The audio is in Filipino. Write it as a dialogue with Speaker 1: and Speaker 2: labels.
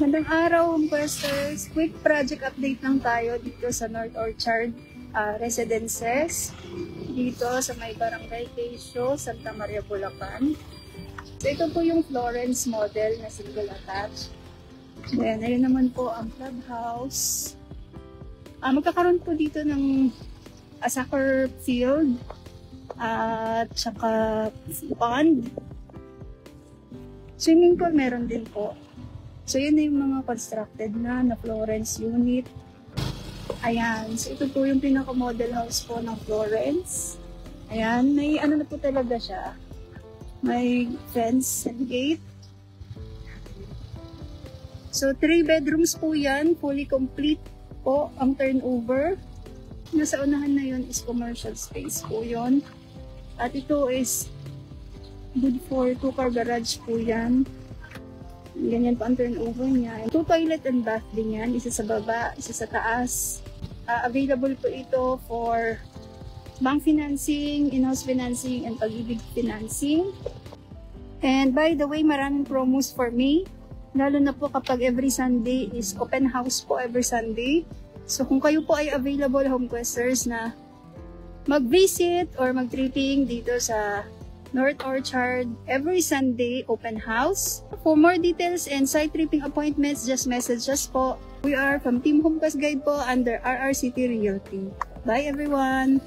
Speaker 1: Magandang araw, Homecasters! Quick project update lang tayo dito sa North Orchard Residences. Dito sa may Barangay Quezon, Santa Maria, Bulacan. So, ito po yung Florence model na single attached. Then, ayun naman po ang clubhouse. Magkakaroon po dito ng soccer field at saka pond. Swimming pool meron din po. So, yun na yung mga constructed na Florence unit. Ayan. So, ito po yung pinaka-model house po ng Florence. Ayan. May ano na po talaga siya. May fence and gate. So, 3 bedrooms po yan. Fully complete po ang turnover. Nasa unahan na yun is commercial space po yun. At ito is good for 2-car garage po yan. Ganyan po ang turnover niya. 2 toilet and bath din yan. Isa sa baba, isa sa taas. Available po ito for bank financing, in-house financing, and pag-ibig financing. And by the way, maraming promos for May. Lalo na po kapag every Sunday is open house po every Sunday. So kung kayo po ay available Homequesters na mag-visit or mag-tripping dito sa North Orchard, every Sunday, open house. For more details and site tripping appointments, just message us po. We are from Team Homequest Guide po under RR City Realty. Bye everyone!